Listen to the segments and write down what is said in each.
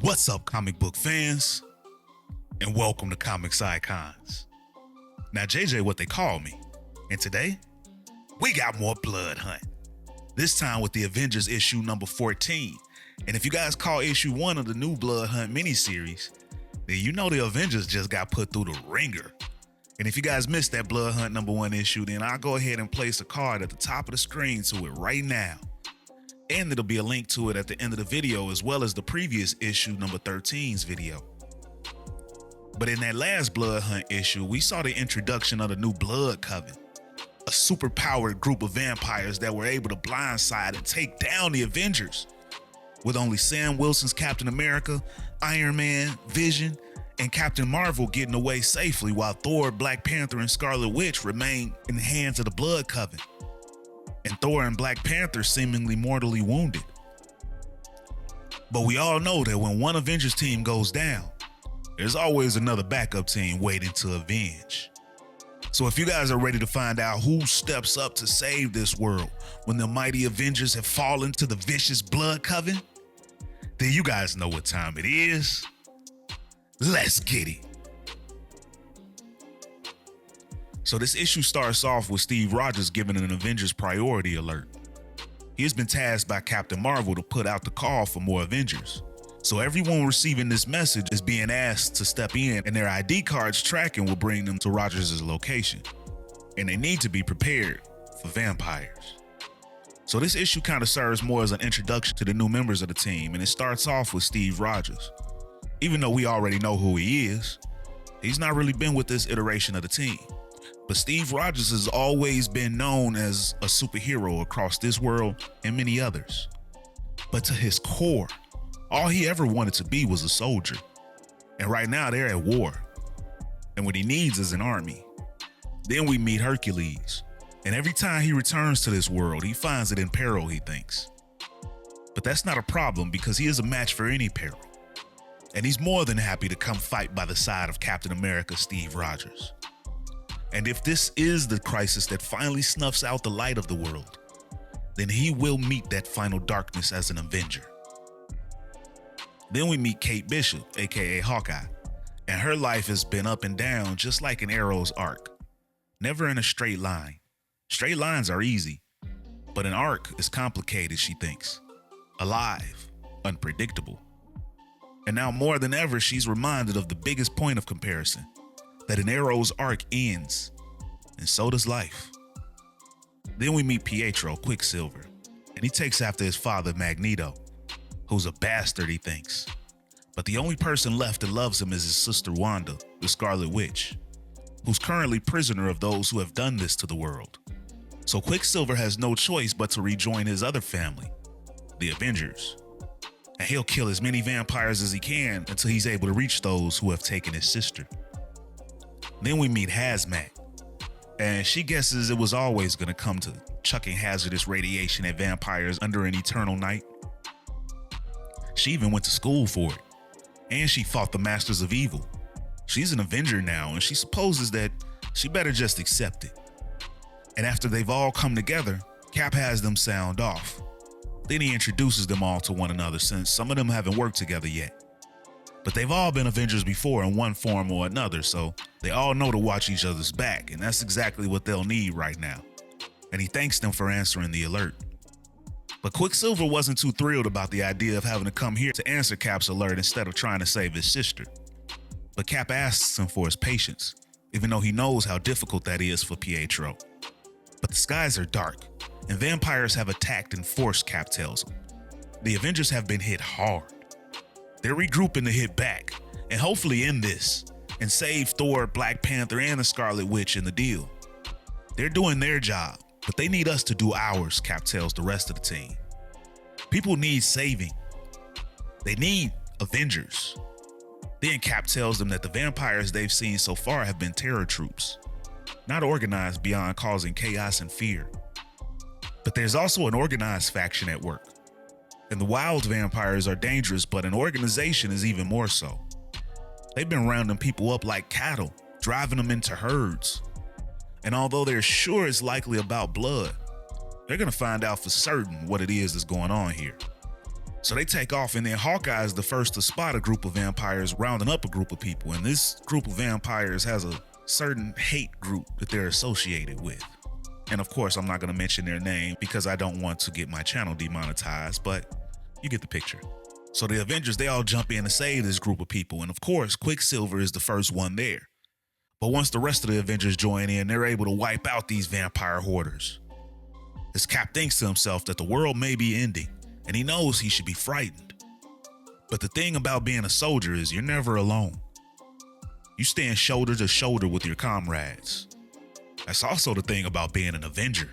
What's up, comic book fans? And welcome to Comics Icons. Now, JJ, what they call me. And today, we got more Blood Hunt. This time with the Avengers issue number 14. And if you guys call issue 1 of the new Blood Hunt miniseries, then you know the Avengers just got put through the ringer. And if you guys missed that Blood Hunt number 1 issue, then I'll go ahead and place a card at the top of the screen to it right now. And there'll be a link to it at the end of the video, as well as the previous issue number 13's video. But in that last Blood Hunt issue, we saw the introduction of the new Blood Coven, a super-powered group of vampires that were able to blindside and take down the Avengers, with only Sam Wilson's Captain America, Iron Man, Vision, and Captain Marvel getting away safely, while Thor, Black Panther, and Scarlet Witch remained in the hands of the Blood Coven, and Thor and Black Panther seemingly mortally wounded. But we all know that when one Avengers team goes down, there's always another backup team waiting to avenge. So if you guys are ready to find out who steps up to save this world when the mighty Avengers have fallen to the vicious Blood Coven, then you guys know what time it is. Let's get it. So this issue starts off with Steve Rogers giving an Avengers priority alert. He has been tasked by Captain Marvel to put out the call for more Avengers. So everyone receiving this message is being asked to step in, and their ID cards tracking will bring them to Rogers' location. And they need to be prepared for vampires. So this issue kind of serves more as an introduction to the new members of the team, and it starts off with Steve Rogers. Even though we already know who he is, he's not really been with this iteration of the team. But Steve Rogers has always been known as a superhero across this world and many others. But to his core, all he ever wanted to be was a soldier. And right now they're at war. And what he needs is an army. Then we meet Hercules. And every time he returns to this world, he finds it in peril, he thinks. But that's not a problem, because he is a match for any peril. And he's more than happy to come fight by the side of Captain America, Steve Rogers. And if this is the crisis that finally snuffs out the light of the world, then he will meet that final darkness as an Avenger. Then we meet Kate Bishop, aka Hawkeye, and her life has been up and down just like an arrow's arc. Never in a straight line. Straight lines are easy, but an arc is complicated, she thinks. Alive, unpredictable. And now more than ever, she's reminded of the biggest point of comparison, that an arrow's arc ends, and so does life. Then we meet Pietro, Quicksilver, and he takes after his father, Magneto, who's a bastard, he thinks. But the only person left that loves him is his sister Wanda, the Scarlet Witch, who's currently prisoner of those who have done this to the world. So Quicksilver has no choice but to rejoin his other family, the Avengers. And he'll kill as many vampires as he can until he's able to reach those who have taken his sister. Then we meet Hazmat, and she guesses it was always going to come to chucking hazardous radiation at vampires under an eternal night. She even went to school for it, and she fought the Masters of Evil. She's an Avenger now, and she supposes that she better just accept it. And after they've all come together, Cap has them sound off. Then he introduces them all to one another, since some of them haven't worked together yet. But they've all been Avengers before in one form or another, so they all know to watch each other's back, and that's exactly what they'll need right now. And he thanks them for answering the alert. But Quicksilver wasn't too thrilled about the idea of having to come here to answer Cap's alert instead of trying to save his sister. But Cap asks him for his patience, even though he knows how difficult that is for Pietro. But the skies are dark, and vampires have attacked in force, Cap tells him. The Avengers have been hit hard. They're regrouping to hit back, and hopefully end this, and save Thor, Black Panther, and the Scarlet Witch in the deal. They're doing their job, but they need us to do ours, Cap tells the rest of the team. People need saving. They need Avengers. Then Cap tells them that the vampires they've seen so far have been terror troops, not organized beyond causing chaos and fear. But there's also an organized faction at work. And the wild vampires are dangerous, but an organization is even more so. They've been rounding people up like cattle, driving them into herds. And although they're sure it's likely about blood, they're gonna find out for certain what it is that's going on here. So they take off, and then Hawkeye is the first to spot a group of vampires rounding up a group of people. And this group of vampires has a certain hate group that they're associated with. And of course, I'm not going to mention their name because I don't want to get my channel demonetized, but you get the picture. So the Avengers, they all jump in to save this group of people. And of course, Quicksilver is the first one there. But once the rest of the Avengers join in, they're able to wipe out these vampire hoarders. As Cap thinks to himself that the world may be ending, and he knows he should be frightened. But the thing about being a soldier is you're never alone. You stand shoulder to shoulder with your comrades. That's also the thing about being an Avenger.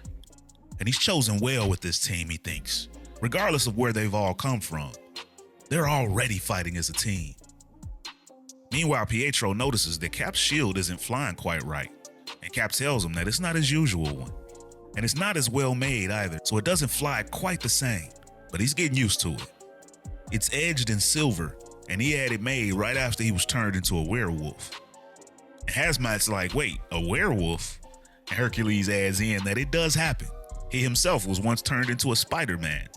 And he's chosen well with this team, he thinks. Regardless of where they've all come from, they're already fighting as a team. Meanwhile, Pietro notices that Cap's shield isn't flying quite right, and Cap tells him that it's not his usual one. And it's not as well made either, so it doesn't fly quite the same. But he's getting used to it. It's edged in silver, and he had it made right after he was turned into a werewolf. And Hazmat's like, wait, a werewolf? And Hercules adds in that it does happen. He himself was once turned into a Spider-Man.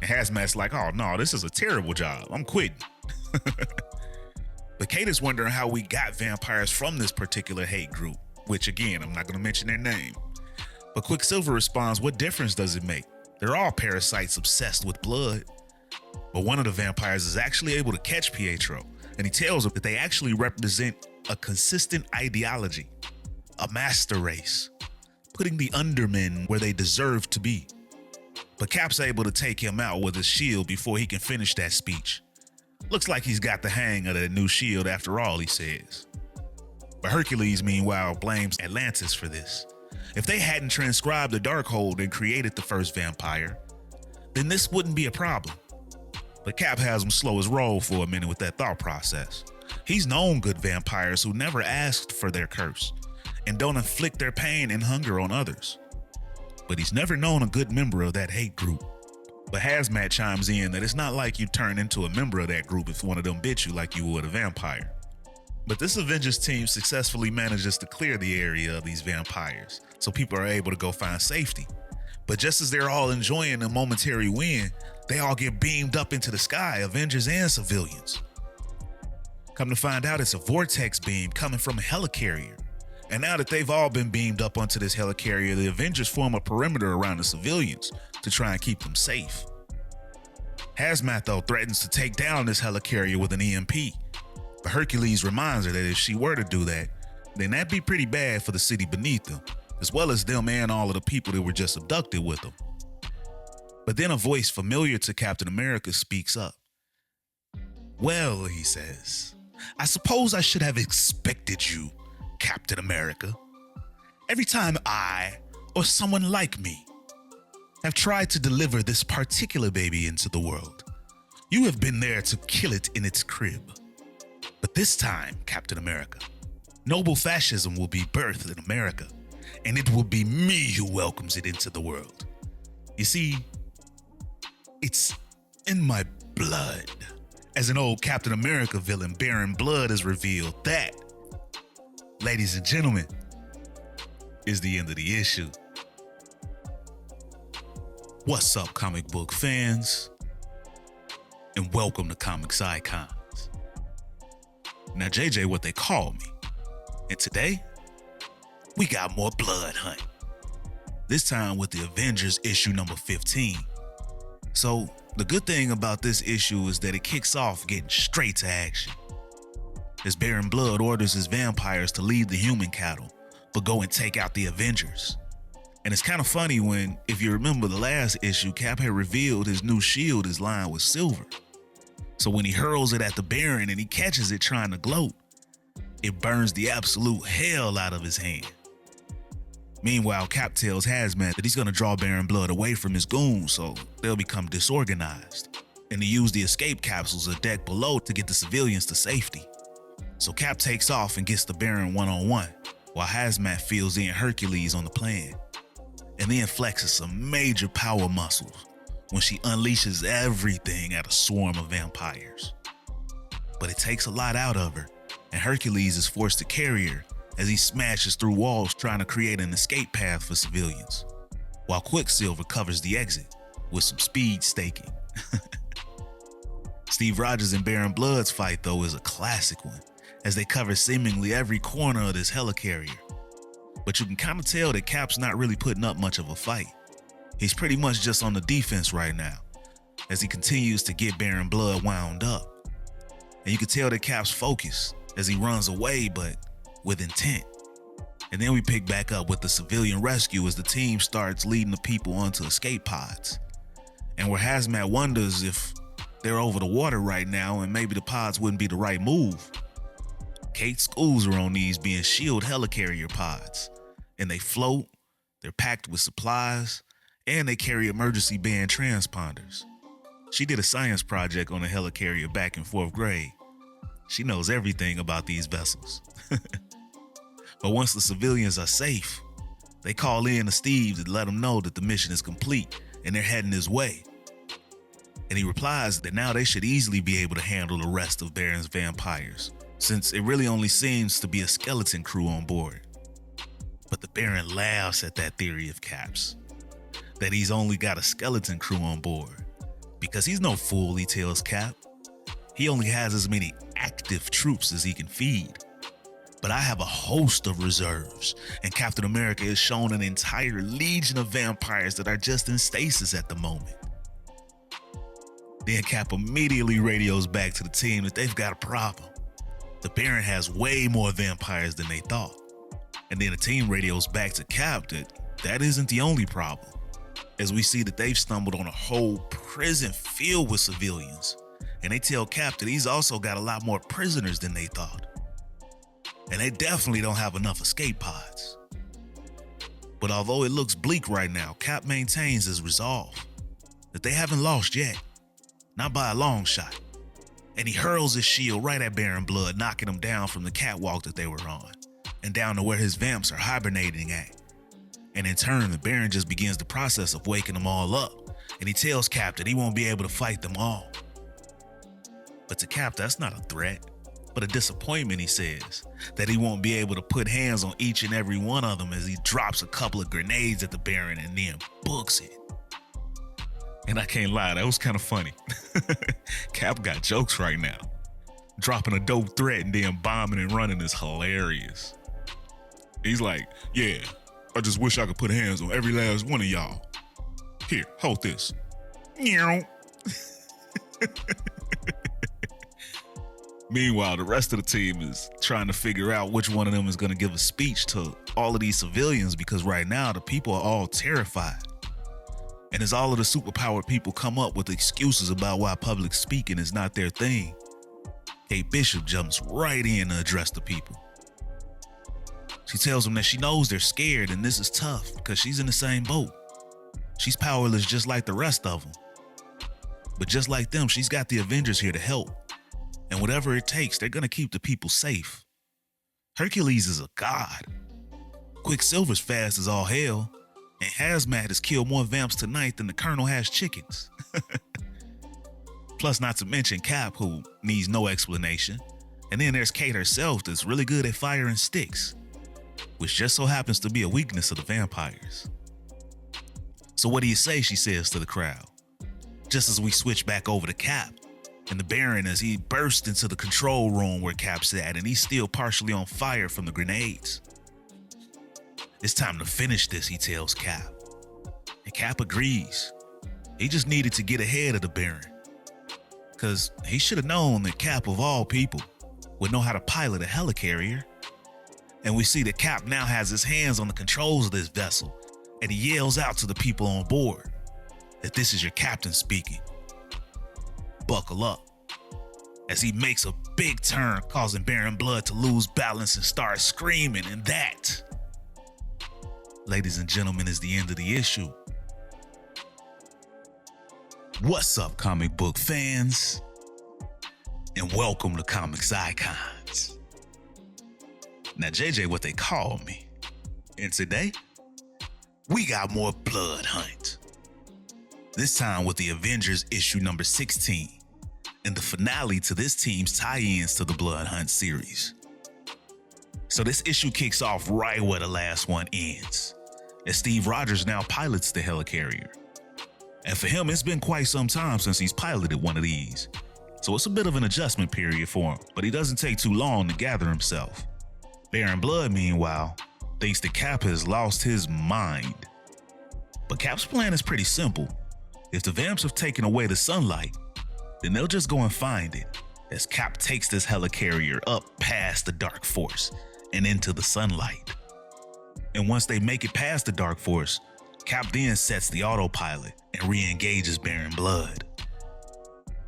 And Hazmat's like, oh no, this is a terrible job. I'm quitting. But Kate is wondering how we got vampires from this particular hate group, which again, I'm not going to mention their name. But Quicksilver responds, what difference does it make? They're all parasites obsessed with blood. But one of the vampires is actually able to catch Pietro, and he tells him that they actually represent a consistent ideology, a master race, putting the undermen where they deserve to be. But Cap's able to take him out with his shield before he can finish that speech. Looks like he's got the hang of that new shield after all, he says. But Hercules, meanwhile, blames Atlantis for this. If they hadn't transcribed the Darkhold and created the first vampire, then this wouldn't be a problem. But Cap has him slow his roll for a minute with that thought process. He's known good vampires who never asked for their curse and don't inflict their pain and hunger on others. But he's never known a good member of that hate group. But Hazmat chimes in that it's not like you turn into a member of that group if one of them bit you like you would a vampire. But this Avengers team successfully manages to clear the area of these vampires, so people are able to go find safety. But just as they're all enjoying a momentary win, they all get beamed up into the sky, Avengers and civilians. Come to find out, it's a vortex beam coming from a helicarrier. And now that they've all been beamed up onto this helicarrier, the Avengers form a perimeter around the civilians to try and keep them safe. Hazmat, though, threatens to take down this helicarrier with an EMP. But Hercules reminds her that if she were to do that, then that'd be pretty bad for the city beneath them, as well as them and all of the people that were just abducted with them. But then a voice familiar to Captain America speaks up. Well, he says, I suppose I should have expected you, Captain America. Every time I, or someone like me, have tried to deliver this particular baby into the world, you have been there to kill it in its crib. But this time, Captain America, noble fascism will be birthed in America, and it will be me who welcomes it into the world. You see, it's in my blood. As an old Captain America villain, Baron Blood has revealed that, ladies and gentlemen, is the end of the issue. What's up, comic book fans? And welcome to Comics Icons. Now, JJ, what they call me. And today, we got more Blood Hunt. This time with the Avengers issue number 15. So, the good thing about this issue is that it kicks off getting straight to action. As Baron Blood orders his vampires to leave the human cattle, but go and take out the Avengers. And it's kind of funny when, if you remember the last issue, Cap had revealed his new shield is lined with silver. So when he hurls it at the Baron and he catches it trying to gloat, it burns the absolute hell out of his hand. Meanwhile, Cap tells Hazmat that he's going to draw Baron Blood away from his goons so they'll become disorganized, and to use the escape capsules a deck below to get the civilians to safety. So Cap takes off and gets the Baron one-on-one, while Hazmat fills in Hercules on the plan, and then flexes some major power muscles when she unleashes everything at a swarm of vampires. But it takes a lot out of her, and Hercules is forced to carry her as he smashes through walls trying to create an escape path for civilians, while Quicksilver covers the exit with some speed staking. Steve Rogers and Baron Blood's fight, though, is a classic one, as they cover seemingly every corner of this helicarrier. But you can kind of tell that Cap's not really putting up much of a fight. He's pretty much just on the defense right now, as he continues to get Baron Blood wound up. And you can tell that Cap's focused as he runs away, but with intent. And then we pick back up with the civilian rescue as the team starts leading the people onto escape pods. And where Hazmat wonders if they're over the water right now and maybe the pods wouldn't be the right move, Kate schools her on these being shield helicarrier pods. And they float, they're packed with supplies, and they carry emergency band transponders. She did a science project on a helicarrier back in 4th grade. She knows everything about these vessels. But once the civilians are safe, they call in to Steve to let him know that the mission is complete and they're heading his way. And he replies that now they should easily be able to handle the rest of Baron's vampires, since it really only seems to be a skeleton crew on board. But the Baron laughs at that theory of Cap's, that he's only got a skeleton crew on board, because he's no fool, he tells Cap. He only has as many active troops as he can feed. But I have a host of reserves, and Captain America has shown an entire legion of vampires that are just in stasis at the moment. Then Cap immediately radios back to the team that they've got a problem. The Baron has way more vampires than they thought. And then the team radios back to Cap that isn't the only problem, as we see that they've stumbled on a whole prison filled with civilians. And they tell Cap that he's also got a lot more prisoners than they thought. And they definitely don't have enough escape pods. But although it looks bleak right now, Cap maintains his resolve that they haven't lost yet, not by a long shot. And he hurls his shield right at Baron Blood, knocking him down from the catwalk that they were on, and down to where his vamps are hibernating at. And in turn, the Baron just begins the process of waking them all up, and he tells Cap that he won't be able to fight them all. But to Cap, that's not a threat, but a disappointment, he says, that he won't be able to put hands on each and every one of them as he drops a couple of grenades at the Baron and then books it. And I can't lie, that was kind of funny. Cap got jokes right now. Dropping a dope threat and then bombing and running is hilarious. He's like, yeah, I just wish I could put hands on every last one of y'all. Here, hold this. Meanwhile, the rest of the team is trying to figure out which one of them is going to give a speech to all of these civilians, because right now the people are all terrified. And as all of the superpowered people come up with excuses about why public speaking is not their thing, Kate Bishop jumps right in to address the people. She tells them that she knows they're scared and this is tough because she's in the same boat. She's powerless just like the rest of them. But just like them, she's got the Avengers here to help. And whatever it takes, they're going to keep the people safe. Hercules is a god. Quicksilver's fast as all hell. And Hazmat has killed more vamps tonight than the Colonel has chickens. Plus, not to mention Cap, who needs no explanation. And then there's Kate herself that's really good at firing sticks, which just so happens to be a weakness of the vampires. So what do you say, she says to the crowd, just as we switch back over to Cap and the Baron as he bursts into the control room where Cap's at, and he's still partially on fire from the grenades. It's time to finish this, he tells Cap. And Cap agrees. He just needed to get ahead of the Baron, because he should have known that Cap, of all people, would know how to pilot a helicarrier. And we see that Cap now has his hands on the controls of this vessel, and he yells out to the people on board that this is your captain speaking. Buckle up, as he makes a big turn, causing Baron Blood to lose balance and start screaming. And that, ladies and gentlemen, is the end of the issue. What's up, comic book fans? And welcome to Comics Icons. Now, JJ, what they call me. And today, we got more Blood Hunt. This time with the Avengers issue number 16, and the finale to this team's tie-ins to the Blood Hunt series. So this issue kicks off right where the last one ends, as Steve Rogers now pilots the Helicarrier. And for him, it's been quite some time since he's piloted one of these. So it's a bit of an adjustment period for him, but he doesn't take too long to gather himself. Baron Blood, meanwhile, thinks that Cap has lost his mind. But Cap's plan is pretty simple. If the vamps have taken away the sunlight, then they'll just go and find it, as Cap takes this helicarrier up past the dark force and into the sunlight. And once they make it past the dark force, Cap then sets the autopilot and re-engages Baron Blood.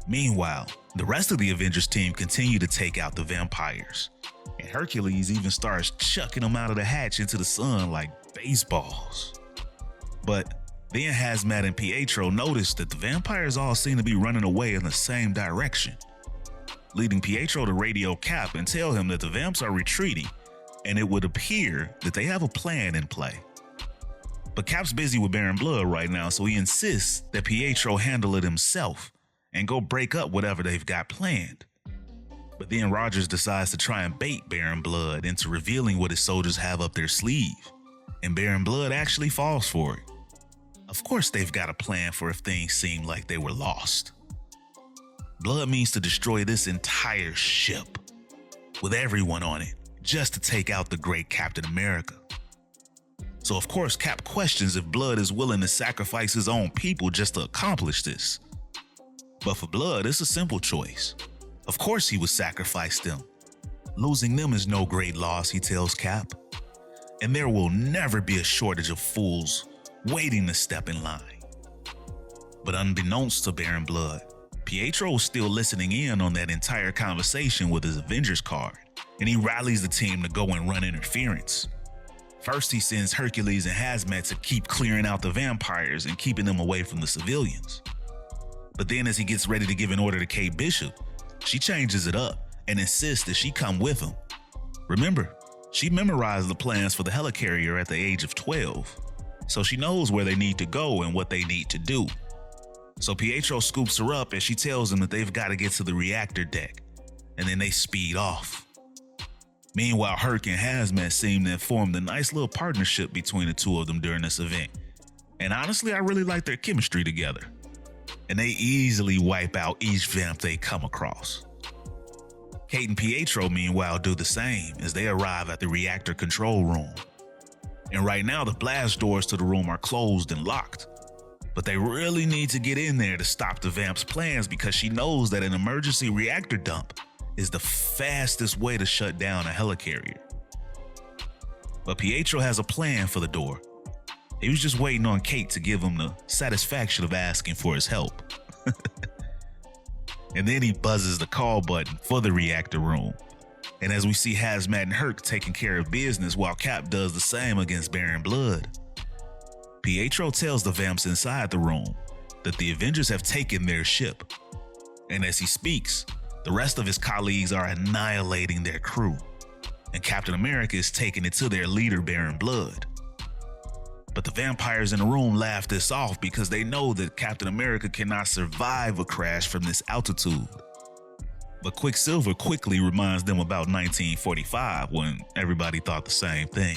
Meanwhile, the rest of the Avengers team continue to take out the vampires, and Hercules even starts chucking them out of the hatch into the sun like baseballs. But then Hazmat and Pietro notice that the vampires all seem to be running away in the same direction, leading Pietro to radio Cap and tell him that the vamps are retreating, and it would appear that they have a plan in play. But Cap's busy with Baron Blood right now, so he insists that Pietro handle it himself and go break up whatever they've got planned. But then Rogers decides to try and bait Baron Blood into revealing what his soldiers have up their sleeve, and Baron Blood actually falls for it. Of course they've got a plan for if things seem like they were lost. Blood means to destroy this entire ship, with everyone on it, just to take out the great Captain America. So of course Cap questions if Blood is willing to sacrifice his own people just to accomplish this. But for Blood, it's a simple choice. Of course he would sacrifice them. Losing them is no great loss, he tells Cap. And there will never be a shortage of fools waiting to step in line. But unbeknownst to Baron Blood, Pietro was still listening in on that entire conversation with his Avengers card, and he rallies the team to go and run interference. First, he sends Hercules and Hazmat to keep clearing out the vampires and keeping them away from the civilians. But then as he gets ready to give an order to Kate Bishop, she changes it up and insists that she come with him. Remember, she memorized the plans for the helicarrier at the age of 12, so she knows where they need to go and what they need to do. So Pietro scoops her up and she tells him that they've got to get to the reactor deck, and then they speed off. Meanwhile, Herc and Hazmat seem to have formed a nice little partnership between the two of them during this event. And honestly, I really like their chemistry together. And they easily wipe out each vamp they come across. Kate and Pietro, meanwhile, do the same as they arrive at the reactor control room. And right now, the blast doors to the room are closed and locked. But they really need to get in there to stop the vamp's plans, because she knows that an emergency reactor dump is the fastest way to shut down a helicarrier. But Pietro has a plan for the door. He was just waiting on Kate to give him the satisfaction of asking for his help. And then he buzzes the call button for the reactor room. And as we see Hazmat and Herc taking care of business while Cap does the same against Baron Blood, Pietro tells the vamps inside the room that the Avengers have taken their ship. And as he speaks, the rest of his colleagues are annihilating their crew, and Captain America is taking it to their leader, Baron Blood. But the vampires in the room laugh this off because they know that Captain America cannot survive a crash from this altitude. But Quicksilver quickly reminds them about 1945, when everybody thought the same thing.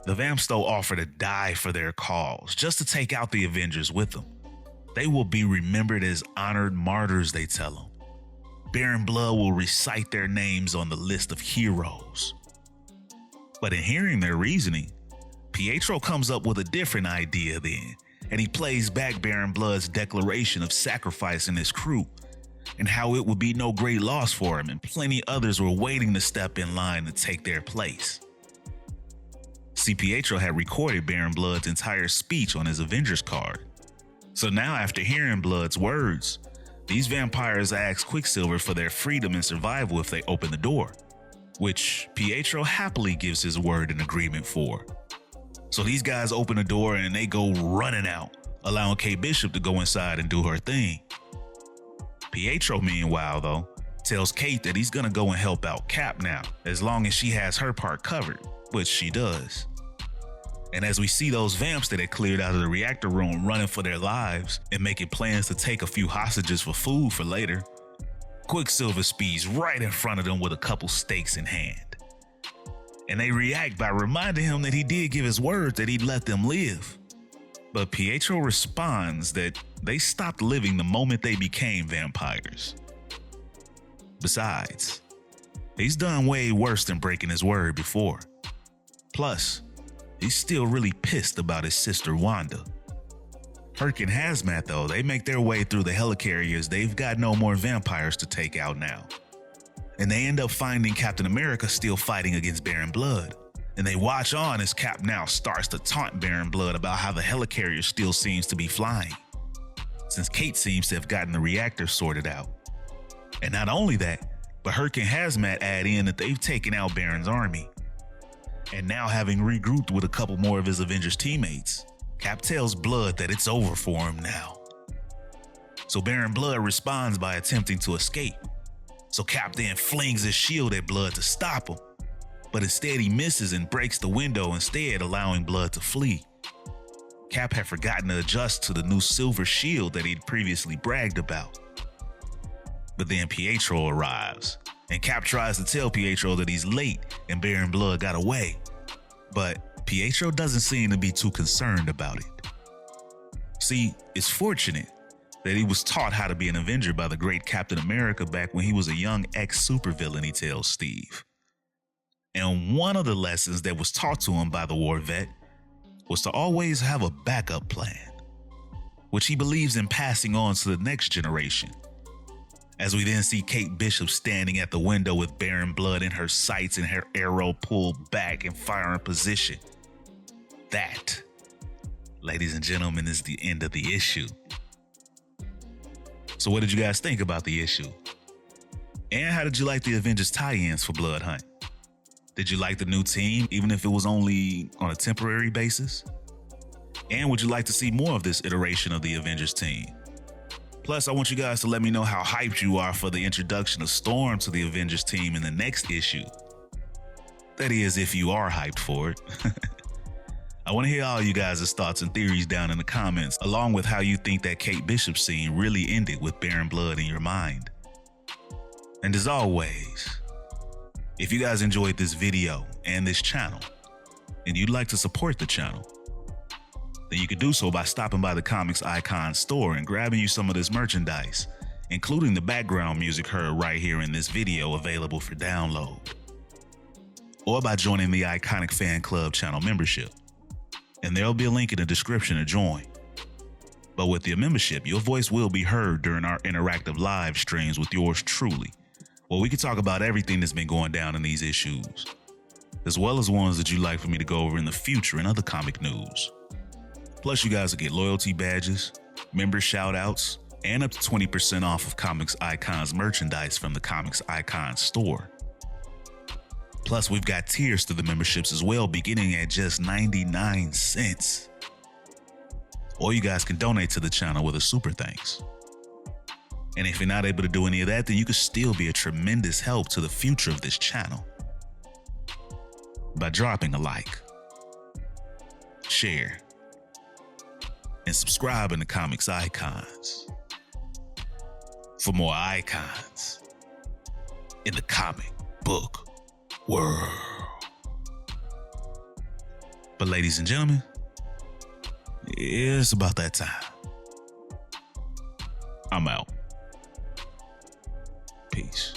The vamps though offer to die for their cause, just to take out the Avengers with them. They will be remembered as honored martyrs, they tell them. Baron Blood will recite their names on the list of heroes. But in hearing their reasoning, Pietro comes up with a different idea then, and he plays back Baron Blood's declaration of sacrificing his crew, and how it would be no great loss for him, and plenty others were waiting to step in line to take their place. See, Pietro had recorded Baron Blood's entire speech on his Avengers card. So now, after hearing Blood's words, these vampires ask Quicksilver for their freedom and survival if they open the door, which Pietro happily gives his word and agreement for. So these guys open the door and they go running out, allowing Kate Bishop to go inside and do her thing. Pietro, meanwhile, though, tells Kate that he's gonna go and help out Cap now, as long as she has her part covered, which she does. And as we see those vamps that had cleared out of the reactor room running for their lives and making plans to take a few hostages for food for later, Quicksilver speeds right in front of them with a couple stakes in hand. And they react by reminding him that he did give his word that he'd let them live. But Pietro responds that they stopped living the moment they became vampires, Besides, he's done way worse than breaking his word before. Plus, he's still really pissed about his sister Wanda. Herc and Hazmat, though, they make their way through the helicarriers. They've got no more vampires to take out now. And they end up finding Captain America still fighting against Baron Blood. And they watch on as Cap now starts to taunt Baron Blood about how the helicarrier still seems to be flying, since Kate seems to have gotten the reactor sorted out. And not only that, but Herc and Hazmat add in that they've taken out Baron's army. And now, having regrouped with a couple more of his Avengers teammates, Cap tells Blood that it's over for him now. So Baron Blood responds by attempting to escape. So Cap then flings his shield at Blood to stop him, but instead he misses and breaks the window, instead allowing Blood to flee. Cap had forgotten to adjust to the new silver shield that he'd previously bragged about. But then Pietro arrives, and Cap tries to tell Pietro that he's late and Baron Blood got away. But Pietro doesn't seem to be too concerned about it. See, it's fortunate that he was taught how to be an Avenger by the great Captain America back when he was a young ex-supervillain, he tells Steve. And one of the lessons that was taught to him by the war vet was to always have a backup plan, which he believes in passing on to the next generation. As we then see Kate Bishop standing at the window with Baron Blood in her sights and her arrow pulled back in firing position. That, ladies and gentlemen, is the end of the issue. So what did you guys think about the issue? And how did you like the Avengers tie-ins for Blood Hunt? Did you like the new team, even if it was only on a temporary basis? And would you like to see more of this iteration of the Avengers team? Plus, I want you guys to let me know how hyped you are for the introduction of Storm to the Avengers team in the next issue. That is, if you are hyped for it. I want to hear all you guys' thoughts and theories down in the comments, along with how you think that Kate Bishop scene really ended with Baron Blood in your mind. And as always, if you guys enjoyed this video and this channel, and you'd like to support the channel, then you can do so by stopping by the Comics Icon store and grabbing you some of this merchandise, including the background music heard right here in this video available for download. Or by joining the Iconic Fan Club channel membership. And there'll be a link in the description to join. But with your membership, your voice will be heard during our interactive live streams with yours truly, where we can talk about everything that's been going down in these issues, as well as ones that you'd like for me to go over in the future and other comic news. Plus, you guys will get loyalty badges, member shout-outs, and up to 20% off of Comics Icon's merchandise from the Comics Icon store. Plus, we've got tiers to the memberships as well, beginning at just 99 cents. Or you guys can donate to the channel with a super thanks. And if you're not able to do any of that, then you can still be a tremendous help to the future of this channel by dropping a like, share, and subscribing to Comics Icons for more icons in the comic book world. But ladies and gentlemen, it's about that time. I'm out. Peace.